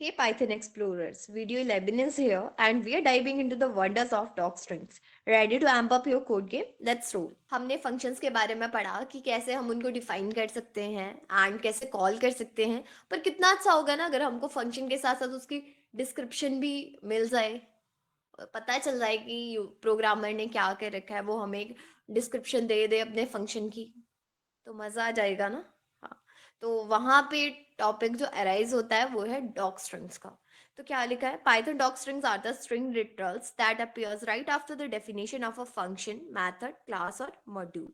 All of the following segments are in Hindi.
Hey Python Explorers, Video 11 is here and we are diving into the wonders of docstrings. Ready to amp up your code game? Let's roll. हमने फंक्शंस के बारे में पढ़ा कि कैसे हम उनको डिफाइन कर सकते हैं एंड कैसे कॉल कर सकते हैं, पर कितना अच्छा होगा ना अगर हमको फंक्शन के साथ साथ उसकी डिस्क्रिप्शन भी मिल जाए, पता चल जाए कि प्रोग्रामर ने क्या कर रखा है, वो हमें एक डिस्क्रिप्शन दे दे अपने फंक्शन की, तो मजा आ जाएगा ना। हाँ, तो वहां पे टॉपिक जो अराइज होता है वो है डॉक स्ट्रिंग्स का। तो क्या लिखा है, Python doc strings are the string literals that appears right after the definition of a function, method, class और मॉड्यूल।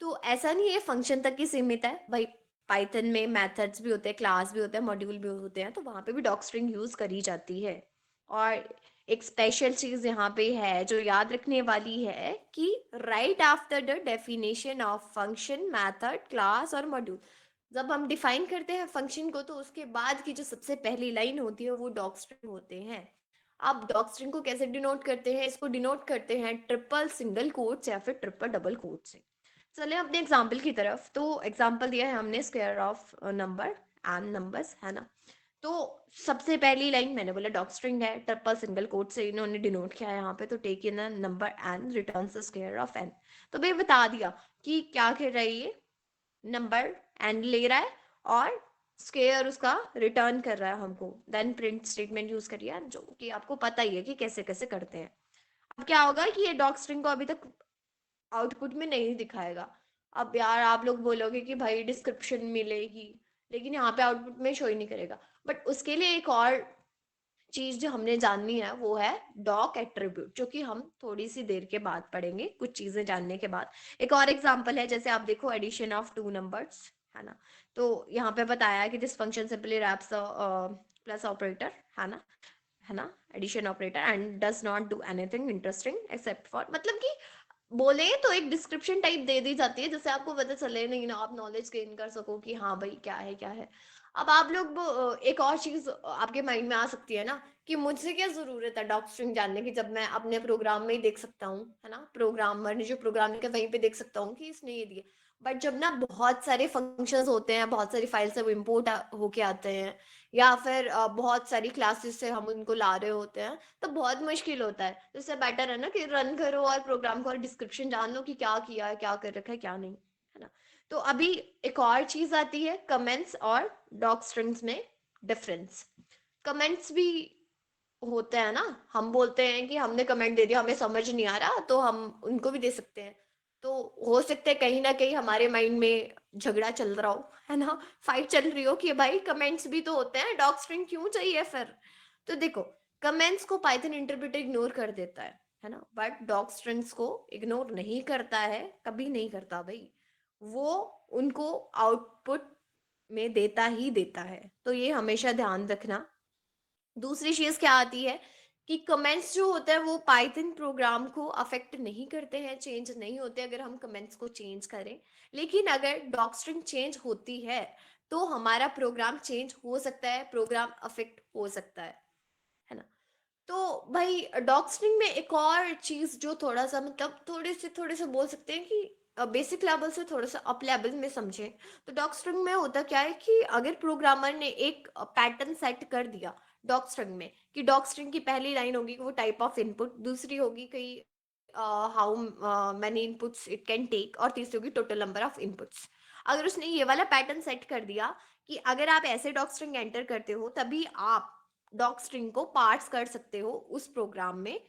तो ऐसा नहीं है फंक्शन तक ही सीमित है भाई, पाइथन में मेथड्स भी होते हैं, क्लास भी होते हैं, मॉड्यूल भी होते हैं, तो वहां पे भी डॉक स्ट्रिंग यूज करी जाती है। और एक स्पेशल चीज यहाँ पे है जो याद रखने वाली है कि right after the definition of function, method, class और मॉड्यूल, जब हम डिफाइन करते हैं फंक्शन को तो उसके बाद की जो सबसे पहली लाइन होती है वो डॉक स्ट्रिंग होते हैं। आप डॉक स्ट्रिंग को कैसे डिनोट करते हैं, इसको डिनोट करते हैं ट्रिपल सिंगल कोट्स या फिर ट्रिपल डबल कोट्स से। चले अपने एग्जाम्पल की तरफ। तो एग्जाम्पल दिया है हमने square of number and numbers, है ना। तो सबसे पहली लाइन मैंने बोला डॉग स्ट्रिंग है, ट्रिपल सिंगल कोट से इन्होंने डिनोट किया है यहाँ पे, तो take in a number n returns the square of n. तो भाई बता दिया कि क्या कर रहा है ये, नंबर एन ले रहा है और स्क्वायर उसका रिटर्न कर रहा है हमको, देन प्रिंट स्टेटमेंट यूज करिए जो कि आपको पता ही है कि कैसे कैसे करते हैं। अब क्या होगा कि ये डॉग स्ट्रिंग को अभी तक आउटपुट में नहीं दिखाएगा। अब यार आप लोग बोलोगे कि भाई डिस्क्रिप्शन मिलेगी, लेकिन यहाँ पे आउटपुट में शो ही नहीं करेगा। बट उसके लिए एक और चीज जो हमने जाननी है वो है डॉक एट्रीब्यूट, जो कि हम थोड़ी सी देर के बाद पढ़ेंगे कुछ चीजें जानने के बाद। एक और एग्जांपल है, जैसे आप देखो एडिशन ऑफ टू नंबर्स, है ना। तो यहाँ पे बताया है कि this function simply wraps plus operator, है ना, addition operator and does not do anything interesting except for, मतलब कि बोले तो एक डिस्क्रिप्शन टाइप दे दी जाती है जिससे आपको पता चले, नहीं ना, आप नॉलेज गेन कर सको कि हाँ भाई क्या है क्या है। अब आप लोग एक और चीज आपके माइंड में आ सकती है ना कि मुझसे क्या जरूरत है डॉक स्ट्रिंग जानने की, जब मैं अपने प्रोग्राम में ही देख सकता हूँ, है ना, प्रोग्रामर ने जो प्रोग्राम लिखा वहीं पे देख सकता हूँ कि इसने ये दिया। बट जब ना बहुत सारे फंक्शंस होते हैं, बहुत सारी फाइल से वो इम्पोर्ट होके आते हैं, या फिर बहुत सारी क्लासेस से हम उनको ला रहे होते हैं, तो बहुत मुश्किल होता है। तो इससे बेटर है ना कि रन करो और प्रोग्राम को और डिस्क्रिप्शन जान लो कि क्या किया है, क्या कर रखा है, क्या नहीं, है ना। तो अभी एक और चीज आती है कमेंट्स और डॉक स्ट्रिंग्स में डिफरेंस। कमेंट्स भी होते हैं ना, हम बोलते हैं कि हमने कमेंट दे दिया, हमें समझ नहीं आ रहा, तो हम उनको भी दे सकते हैं। तो हो सकता है कहीं ना कहीं हमारे माइंड में झगड़ा चल रहा हो, है ना, फाइट चल रही हो कि भाई कमेंट्स भी तो होते हैं, डॉग स्ट्रिंग क्यों चाहिए फिर। तो देखो, कमेंट्स को पाइथन इंटरप्रेटर इग्नोर कर देता है ना, बट डॉग स्ट्रिंग्स को इग्नोर नहीं करता है, कभी नहीं करता भाई। वो उनको आउटपुट में देता ही देता है, तो ये हमेशा ध्यान रखना। दूसरी चीज क्या आती है कि कमेंट्स जो होते हैं वो पाइथन प्रोग्राम को अफेक्ट नहीं करते हैं, चेंज नहीं होते अगर हम कमेंट्स को चेंज करें। लेकिन अगर डॉकस्ट्रिंग चेंज होती है तो हमारा प्रोग्राम चेंज हो सकता है, प्रोग्राम अफेक्ट हो सकता है ना। तो भाई डॉकस्ट्रिंग में एक और चीज जो थोड़ा सा मतलब थोड़े से बोल सकते हैं कि बेसिक लेवल से थोड़ा सा अप लेवल में समझे, तो डॉकस्ट्रिंग में होता क्या है कि अगर प्रोग्रामर ने एक पैटर्न सेट कर दिया डॉकस्ट्रिंग में कि डॉकस्ट्रिंग की पहली लाइन होगी वो टाइप ऑफ इनपुट, दूसरी होगी कई how many inputs it can take, और तीसरी होगी टोटल नंबर ऑफ इनपुट्स। अगर उसने ये वाला पैटर्न सेट कर दिया कि अगर आप ऐसे डॉकस्ट्रिंग एंटर करते हो तभी आप डॉक स्ट्रिंग को पार्ट्स कर सकते हो उस प्रोग्राम में,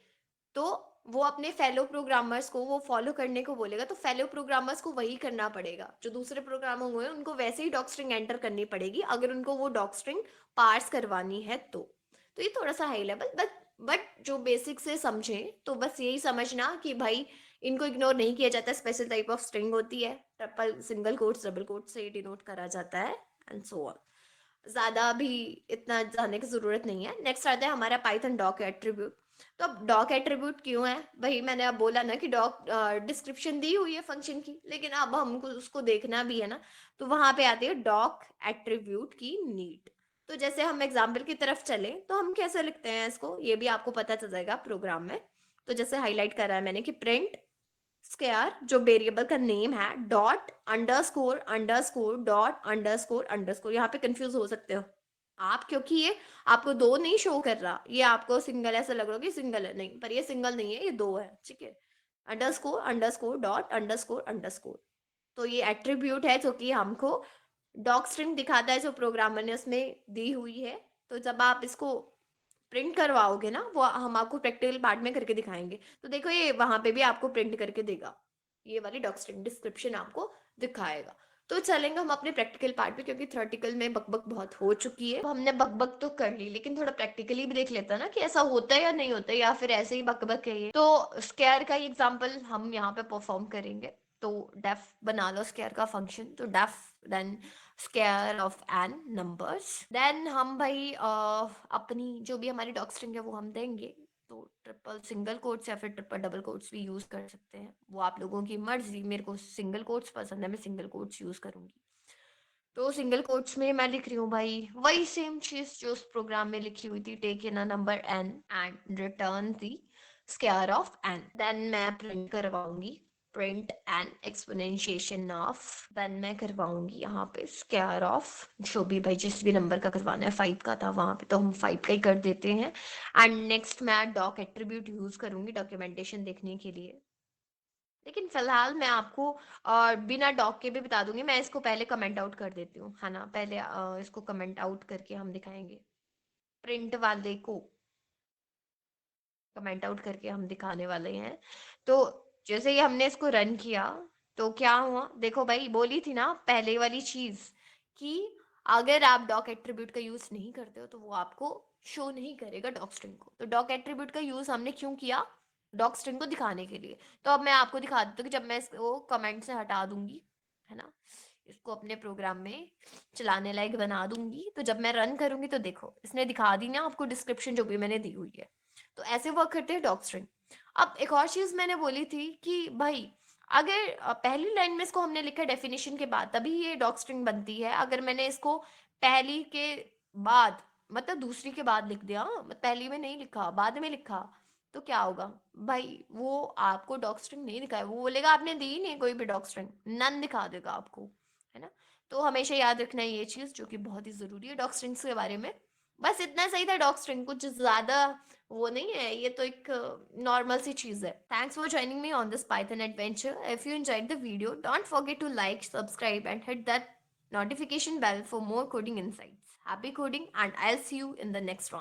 तो वो अपने फेलो प्रोग्रामर्स को वो फॉलो करने को बोलेगा, तो फेलो प्रोग्रामर्स को वही करना पड़ेगा जो दूसरे प्रोग्राम होंगे, उनको वैसे ही डॉक स्ट्रिंग एंटर करनी पड़ेगी अगर उनको वो डॉक स्ट्रिंग पार्स करवानी है तो ये थोड़ा सा हाई लेवल, बट जो बेसिक से समझे तो बस यही समझना कि भाई इनको इग्नोर नहीं किया जाता, स्पेशल टाइप ऑफ स्ट्रिंग होती है, triple single quotes double quotes से डिनोट करा जाता है एंड सो ऑन। ज्यादा भी इतना जाने की जरूरत नहीं है। नेक्स्ट आता है हमारा पाइथन डॉक एट्रीब्यूट। तो अब डॉक एट्रीब्यूट क्यों है भाई, मैंने अब बोला ना कि डॉक डिस्क्रिप्शन दी हुई है फंक्शन की, लेकिन अब हमको उसको देखना भी है ना, तो वहां पे आती है डॉक एट्रीब्यूट की नीड। तो जैसे हम एग्जाम्पल की तरफ चले तो हम कैसे लिखते हैं इसको, ये भी आपको पता चल जाएगा प्रोग्राम में। तो जैसे हाईलाइट करा है मैंने कि प्रिंट स्क्वायर जो वेरिएबल का नेम है dot underscore underscore dot underscore underscore, यहाँ पे कंफ्यूज हो सकते हो आप क्योंकि ये आपको दो नहीं शो कर रहा, ये आपको सिंगल ऐसा लग रहा है कि सिंगल है, नहीं, पर ये सिंगल नहीं है, ये दो है, ठीक है। Underscore underscore dot underscore underscore, तो ये एट्रीब्यूट है जो कि हमको डॉक स्ट्रिंग दिखाता है, जो प्रोग्रामर ने उसमें दी हुई है। तो जब आप इसको प्रिंट करवाओगे ना, वो हम आपको प्रैक्टिकल पार्ट में करके दिखाएंगे, तो देखो ये वहां पे भी आपको प्रिंट करके देगा, ये वाली डॉक स्ट्रिंग डिस्क्रिप्शन आपको दिखाएगा। तो चलेंगे हम अपने प्रैक्टिकल पार्ट पे, क्योंकि थ्योरेटिकल में बकबक बहुत हो चुकी है। तो हमने बकबक तो कर ली, लेकिन थोड़ा प्रैक्टिकली भी देख लेता ना कि ऐसा होता है या नहीं होता है, या फिर ऐसे ही बकबक है ये। तो स्केयर का एग्जांपल हम यहाँ पे परफॉर्म करेंगे। तो डेफ बना लो स्केयर का फंक्शन, तो def then square of n numbers, then हम भाई अपनी जो भी हमारी डॉक स्ट्रिंग है वो हम देंगे। तो ट्रिपल सिंगल कोट्स या फिर ट्रिपल डबल कोट्स भी यूज कर सकते हैं, वो आप लोगों की मर्जी। मेरे को सिंगल कोट्स पसंद है, मैं सिंगल कोट्स यूज करूंगी। तो सिंगल कोट्स में मैं लिख रही हूँ भाई वही सेम चीज जो उस प्रोग्राम में लिखी हुई थी, take in a number n and return the square of n। Then मैं प्रिंट करवाऊंगी print an exponentiation of, then मैं करवाऊंगी यहाँ पे स्क्वायर ऑफ जो भी भाई जिस भी नंबर का करवाना है, 5 का था वहां पे तो हम 5 का ही कर देते हैं। एंड नेक्स्ट मैं डॉक एट्रीब्यूट यूज करूंगी डॉक्यूमेंटेशन देखने के लिए। लेकिन फिलहाल मैं आपको बिना डॉक के भी बता दूंगी, मैं इसको पहले कमेंट आउट कर देती हूँ, है ना। पहले इसको कमेंट आउट करके हम दिखाएंगे, प्रिंट वाले को कमेंट आउट करके हम दिखाने वाले हैं। तो जैसे ही हमने इसको रन किया, तो क्या हुआ देखो भाई, बोली थी ना पहले वाली चीज कि अगर आप डॉक एट्रीब्यूट का यूज नहीं करते हो तो वो आपको शो नहीं करेगा डॉक स्ट्रिंग को। तो डॉक एट्रीब्यूट का यूज हमने क्यों किया, डॉक स्ट्रिंग को दिखाने के लिए। तो अब मैं आपको दिखा देती हूँ कि जब मैं इसको कमेंट से हटा दूंगी, है ना, इसको अपने प्रोग्राम में चलाने लायक बना दूंगी, तो जब मैं रन करूंगी तो देखो इसने दिखा दी ना आपको डिस्क्रिप्शन जो भी मैंने दी हुई है। तो ऐसे वर्क करते हैं डॉग स्ट्रिंग। अब एक और चीज मैंने बोली थी कि भाई अगर पहली लाइन में इसको हमने लिखा डेफिनेशन के बाद तभी ये डॉग स्ट्रिंग बनती है। अगर मैंने इसको पहली के बाद मतलब दूसरी के बाद लिख दिया, पहली में नहीं लिखा बाद में लिखा, तो क्या होगा भाई, वो आपको डॉग स्ट्रिंग नहीं दिखाएगा, वो बोलेगा आपने दी ही नहीं कोई भी डॉग स्ट्रिंग, नन दिखा देगा आपको, है ना। तो हमेशा याद रखना है ये चीज जो कि बहुत ही जरूरी है डॉग स्ट्रिंग्स के बारे में। बस इतना सही था डॉग स्ट्रिंग, कुछ ज्यादा वो नहीं है, ये तो एक नॉर्मल सी चीज है। Thanks for joining me on this Python adventure. If you enjoyed the video don't forget to like subscribe and hit that notification bell for more coding insights. Happy coding and I'll see you in the next one.